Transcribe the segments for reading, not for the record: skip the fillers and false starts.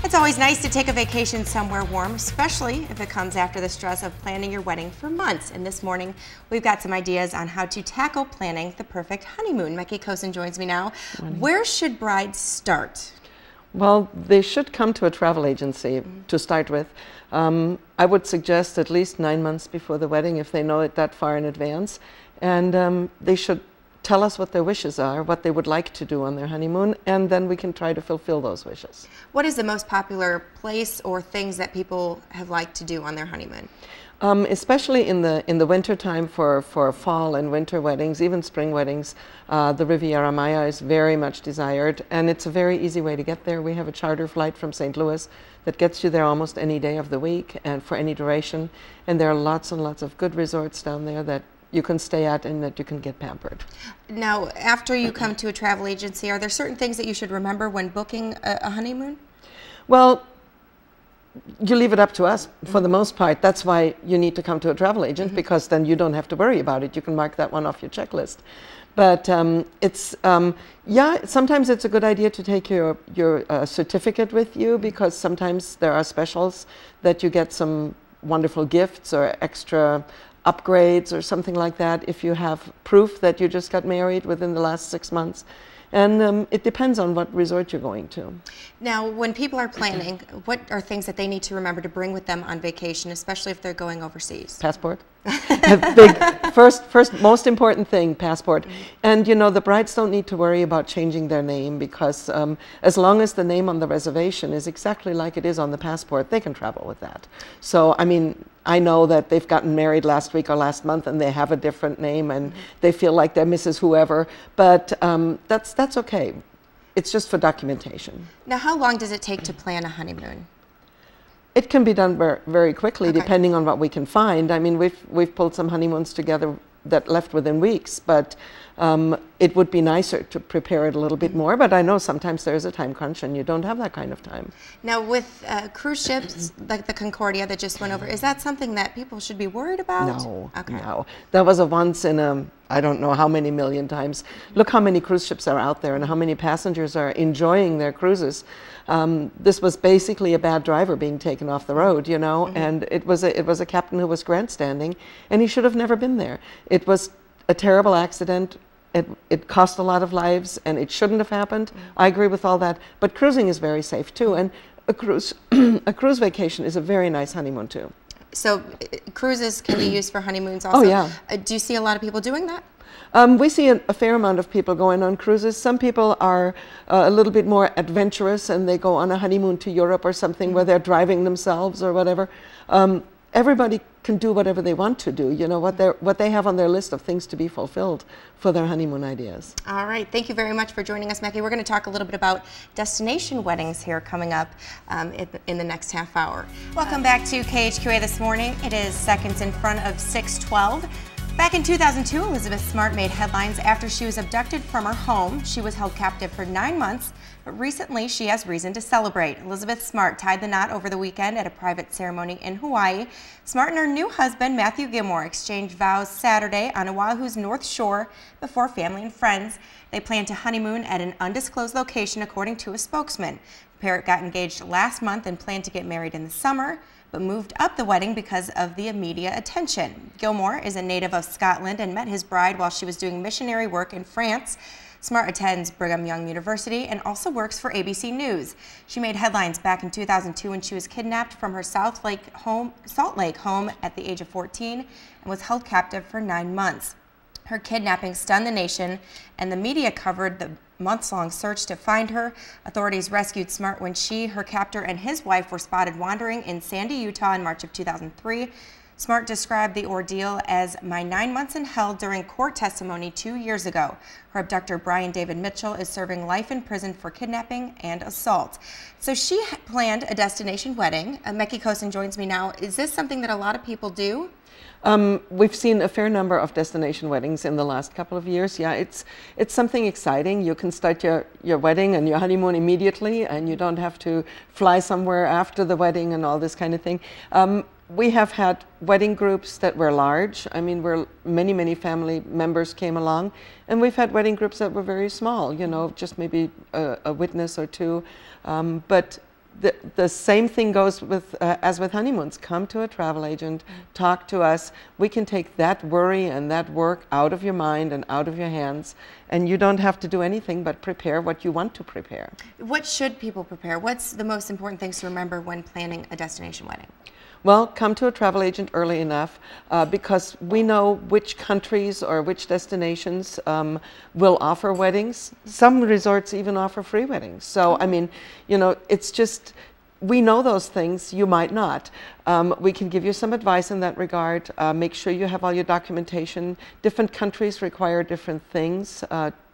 It's always nice to take a vacation somewhere warm, especially if it comes after the stress of planning your wedding for months. And this morning, we've got some ideas on how to tackle planning the perfect honeymoon. Mekki Kosin joins me now. Where should brides start? Well, they should come to a travel agency to start with. I would suggest at least 9 months before the wedding if they know it that far in advance. And they should tell us what their wishes are, what they would like to do on their honeymoon, and then we can try to fulfill those wishes. What is the most popular place or things that people have liked to do on their honeymoon? Especially in the winter time for fall and winter weddings, even spring weddings, the Riviera Maya is very much desired, and it's a very easy way to get there. We have a charter flight from St. Louis that gets you there almost any day of the week and for any duration, and there are lots and lots of good resorts down there that you can stay at and that you can get pampered. Now, after you come to a travel agency, are there certain things that you should remember when booking a honeymoon? Well, you leave it up to us for the most part. That's why you need to come to a travel agent, because then you don't have to worry about it. You can mark that one off your checklist. But yeah, sometimes it's a good idea to take your certificate with you, because sometimes there are specials that you get some wonderful gifts or extra upgrades or something like that if you have proof that you just got married within the last 6 months. And it depends on what resort you're going to. Now, when people are planning, what are things that they need to remember to bring with them on vacation, especially if they're going overseas? Passport. Big, first most important thing, passport. And you know, the brides don't need to worry about changing their name, because as long as the name on the reservation is exactly like it is on the passport, they can travel with that. So, I mean, I know that they've gotten married last week or last month and they have a different name and they feel like they're Mrs. Whoever, but that's okay. It's just for documentation. Now, how long does it take to plan a honeymoon? It can be done very quickly, depending on what we can find. I mean, we've pulled some honeymoons together that left within weeks, but it would be nicer to prepare it a little bit more. But I know sometimes there's a time crunch and you don't have that kind of time. Now, with cruise ships like the Concordia that just went over, is that something that people should be worried about? No, no. That was a once in a, I don't know how many million times. Look how many cruise ships are out there and how many passengers are enjoying their cruises. This was basically a bad driver being taken off the road, you know, and it was a captain who was grandstanding, and he should have never been there. It was a terrible accident. It cost a lot of lives, and it shouldn't have happened. I agree with all that, but cruising is very safe too, and a cruise vacation is a very nice honeymoon too. So cruises can be used for honeymoons also? Oh, yeah. Do you see a lot of people doing that? We see a fair amount of people going on cruises. Some people are a little bit more adventurous and they go on a honeymoon to Europe or something where they're driving themselves or whatever. Everybody can do whatever they want to do, you know, what they have on their list of things to be fulfilled for their honeymoon ideas. All right, thank you very much for joining us, Mekki. We're going to talk a little bit about destination weddings here coming up in the next half hour. Welcome back to KHQA This Morning. It is seconds in front of 6:12. Back in 2002, Elizabeth Smart made headlines after she was abducted from her home. She was held captive for 9 months, but recently she has reason to celebrate. Elizabeth Smart tied the knot over the weekend at a private ceremony in Hawaii. Smart and her new husband, Matthew Gilmore, exchanged vows Saturday on Oahu's North Shore before family and friends. They plan to honeymoon at an undisclosed location, according to a spokesman. The pair got engaged last month and planned to get married in the summer, but moved up the wedding because of the media attention. Gilmore is a native of Scotland and met his bride while she was doing missionary work in France. Smart attends Brigham Young University and also works for ABC News. She made headlines back in 2002 when she was kidnapped from her Salt Lake home at the age of 14 and was held captive for 9 months. Her kidnapping stunned the nation, and the media covered the months-long search to find her. Authorities rescued Smart when she, her captor, and his wife were spotted wandering in Sandy, Utah in March of 2003. Smart described the ordeal as my 9 months in hell during court testimony 2 years ago. Her abductor, Brian David Mitchell, is serving life in prison for kidnapping and assault. So she planned a destination wedding. Mekki Kosin joins me now. Is this something that a lot of people do? We've seen a fair number of destination weddings in the last couple of years. Yeah, it's something exciting. You can start your wedding and your honeymoon immediately, and you don't have to fly somewhere after the wedding and all this kind of thing. We have had wedding groups that were large. I mean, where many family members came along, and we've had wedding groups that were very small, you know, just maybe a witness or two. But the same thing goes with as with honeymoons. Come to a travel agent, talk to us. We can take that worry and that work out of your mind and out of your hands, and you don't have to do anything but prepare what you want to prepare. What should people prepare? What's the most important things to remember when planning a destination wedding? Well, come to a travel agent early enough because we know which countries or which destinations will offer weddings. Some resorts even offer free weddings. So, I mean, you know, it's just, we know those things, you might not. We can give you some advice in that regard. Make sure you have all your documentation. Different countries require different things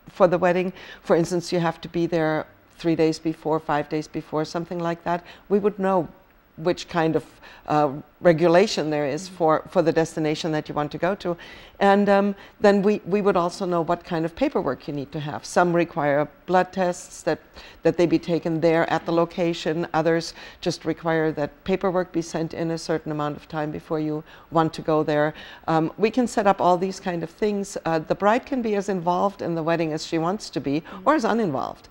for the wedding. For instance, you have to be there 3 days before, 5 days before, something like that. We would know which kind of regulation there is for the destination that you want to go to. And then we would also know what kind of paperwork you need to have. Some require blood tests that they be taken there at the location. Others just require that paperwork be sent in a certain amount of time before you want to go there. We can set up all these kind of things. The bride can be as involved in the wedding as she wants to be, or as uninvolved.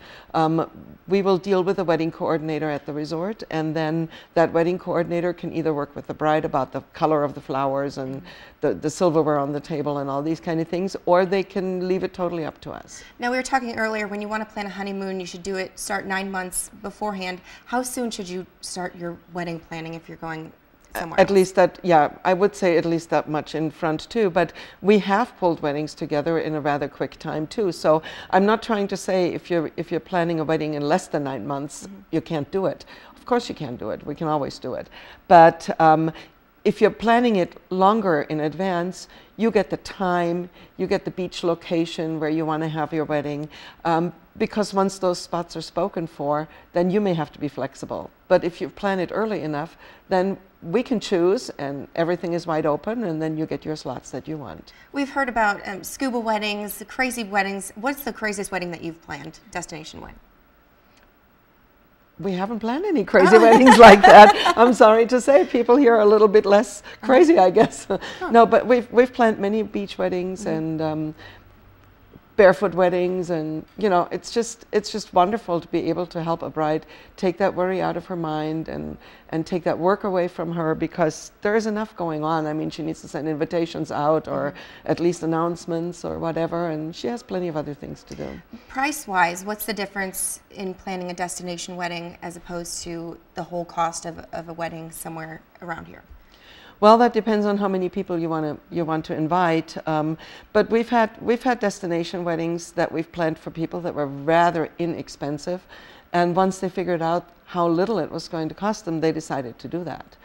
We will deal with a wedding coordinator at the resort, and then that wedding coordinator can either work with the bride about the color of the flowers and the silverware on the table and all these kind of things, or they can leave it totally up to us. Now, we were talking earlier, when you want to plan a honeymoon, you should start 9 months beforehand. How soon should you start your wedding planning if you're going somewhere At else? least that, yeah, I would say at least that much in front too, but we have pulled weddings together in a rather quick time too. So I'm not trying to say if you're planning a wedding in less than 9 months, you can't do it. Of course you can do it. We can always do it. But if you're planning it longer in advance, you get the time, you get the beach location where you want to have your wedding, because once those spots are spoken for, then you may have to be flexible. But if you plan it early enough, then we can choose and everything is wide open, and then you get your slots that you want. We've heard about scuba weddings, crazy weddings. What's the craziest wedding that you've planned, destination wedding? We haven't planned any crazy weddings like that. I'm sorry to say, people here are a little bit less crazy, I guess. No, but we've planned many beach weddings and barefoot weddings, and you know, it's just wonderful to be able to help a bride take that worry out of her mind and take that work away from her, because there is enough going on. I mean, she needs to send invitations out or at least announcements or whatever, and she has plenty of other things to do. Price-wise, what's the difference in planning a destination wedding as opposed to the whole cost of a wedding somewhere around here? Well, that depends on how many people you want to invite. But we've had destination weddings that we've planned for people that were rather inexpensive, and once they figured out how little it was going to cost them, they decided to do that,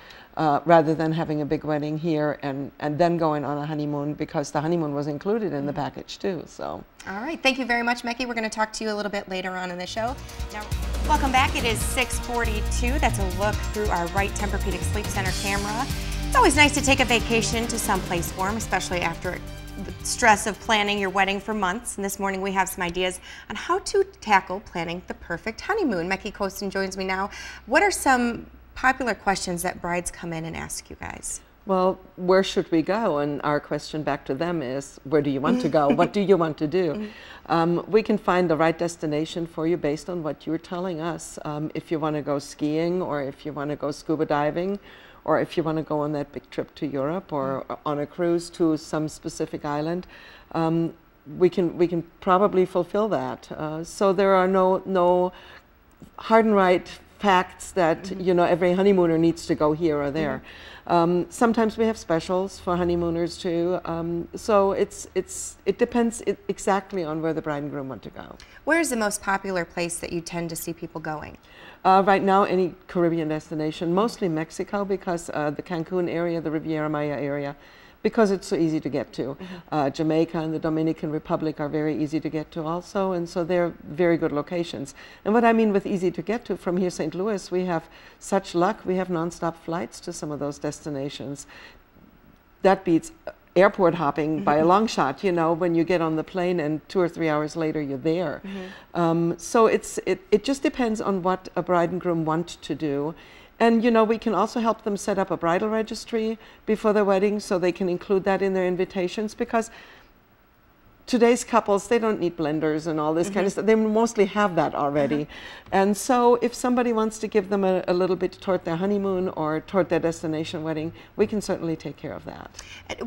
rather than having a big wedding here and then going on a honeymoon, because the honeymoon was included in the package too. So. All right, thank you very much, Mecky. We're going to talk to you a little bit later on in the show. Now, welcome back. It is 6:42. That's a look through our right Tempur-Pedic Sleep Center camera. It's always nice to take a vacation to someplace warm, especially after the stress of planning your wedding for months. And this morning we have some ideas on how to tackle planning the perfect honeymoon. Mecky Kosten joins me now. What are some popular questions that brides come in and ask you guys? Well, where should we go? And our question back to them is, where do you want to go? What do you want to do? We can find the right destination for you based on what you're telling us. If you want to go skiing, or if you want to go scuba diving, or if you want to go on that big trip to Europe, or on a cruise to some specific island, we can probably fulfill that. So there are no hard and right facts that you know every honeymooner needs to go here or there. Sometimes we have specials for honeymooners too. So it depends exactly on where the bride and groom want to go. Where's the most popular place that you tend to see people going? Right now, any Caribbean destination, mostly Mexico, because the Cancun area, the Riviera Maya area, because it's so easy to get to. Jamaica and the Dominican Republic are very easy to get to also, and so they're very good locations. And what I mean with easy to get to, from here, St. Louis, we have such luck. We have nonstop flights to some of those destinations. That beats airport hopping by a long shot, you know, when you get on the plane and 2 or 3 hours later you're there. So it just depends on what a bride and groom want to do. And you know, we can also help them set up a bridal registry before their wedding, so they can include that in their invitations, because today's couples, they don't need blenders and all this kind of stuff. They mostly have that already. And so if somebody wants to give them a little bit toward their honeymoon or toward their destination wedding, we can certainly take care of that.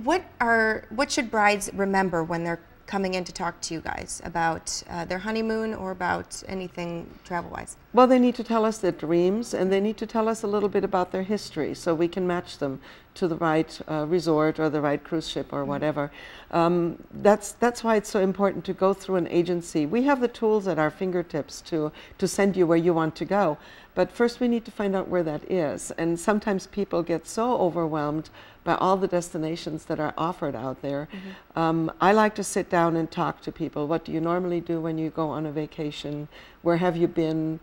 What should brides remember when they're coming in to talk to you guys about their honeymoon or about anything travel-wise? Well, they need to tell us their dreams, and they need to tell us a little bit about their history so we can match them to the right resort or the right cruise ship or whatever. That's why it's so important to go through an agency. We have the tools at our fingertips to send you where you want to go, but first we need to find out where that is. And sometimes people get so overwhelmed by all the destinations that are offered out there. I like to sit down and talk to people. What do you normally do when you go on a vacation? Where have you been?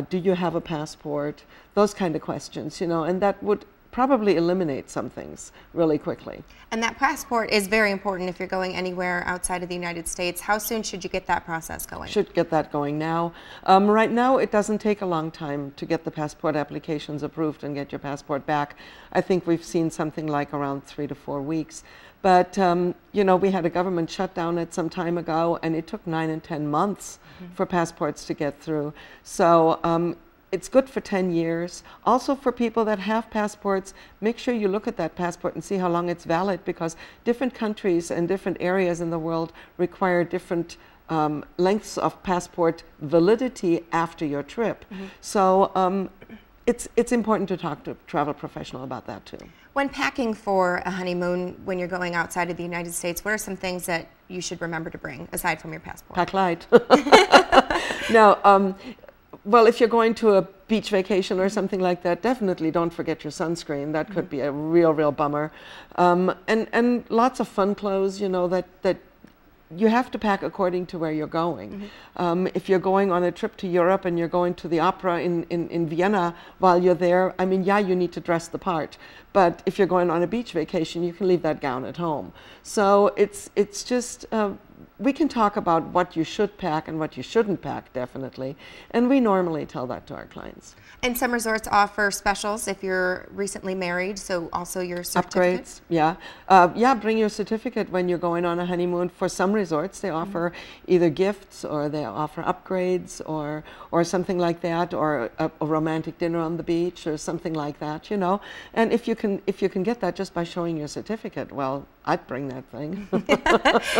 Do you have a passport? Those kind of questions, you know, and that would probably eliminate some things really quickly. And that passport is very important if you're going anywhere outside of the United States. How soon should you get that process going? Should get that going now. Right now, it doesn't take a long time to get the passport applications approved and get your passport back. I think we've seen something like around 3 to 4 weeks. But, you know, we had a government shutdown at some time ago, and it took 9 and 10 months for passports to get through. So it's good for 10 years. Also for people that have passports, make sure you look at that passport and see how long it's valid, because different countries and different areas in the world require different lengths of passport validity after your trip. So it's important to talk to a travel professional about that too. When packing for a honeymoon, when you're going outside of the United States, what are some things that you should remember to bring aside from your passport? Pack light. No, well, if you're going to a beach vacation or something like that, definitely don't forget your sunscreen. That could be a real bummer. And lots of fun clothes, you know, that you have to pack according to where you're going. If you're going on a trip to Europe and you're going to the opera in Vienna while you're there, I mean, yeah, you need to dress the part. But if you're going on a beach vacation, you can leave that gown at home. So it's just, we can talk about what you should pack and what you shouldn't pack, definitely. And we normally tell that to our clients. And some resorts offer specials if you're recently married, so also your certificate? Upgrades, yeah. Yeah, bring your certificate when you're going on a honeymoon. For some resorts, they offer either gifts or they offer upgrades or something like that, or a romantic dinner on the beach or something like that, you know. And if you can get that just by showing your certificate, well, I'd bring that thing.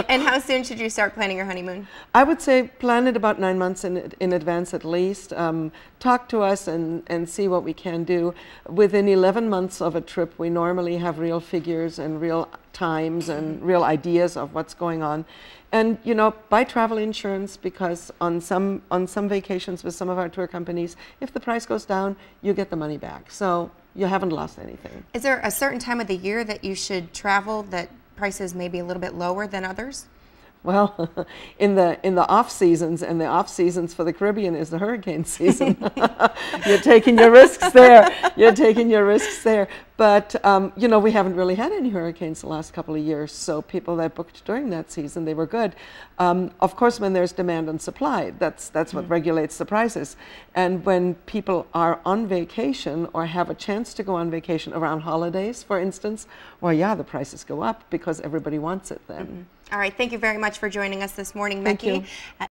And how soon should you start planning your honeymoon? I would say plan it about 9 months in advance at least. Talk to us and see what we can do. Within 11 months of a trip, we normally have real figures and real times and real ideas of what's going on. And, you know, buy travel insurance, because on some vacations with some of our tour companies, if the price goes down, you get the money back. So you haven't lost anything. Is there a certain time of the year that you should travel that prices may be a little bit lower than others? Well, in the off seasons, and the off seasons for the Caribbean is the hurricane season. You're taking your risks there. You're taking your risks there. But you know, we haven't really had any hurricanes the last couple of years. So people that booked during that season, they were good. Of course, when there's demand and supply, that's what regulates the prices. And when people are on vacation or have a chance to go on vacation around holidays, for instance, well, yeah, the prices go up because everybody wants it then. All right, thank you very much for joining us this morning, Thank Becky. you.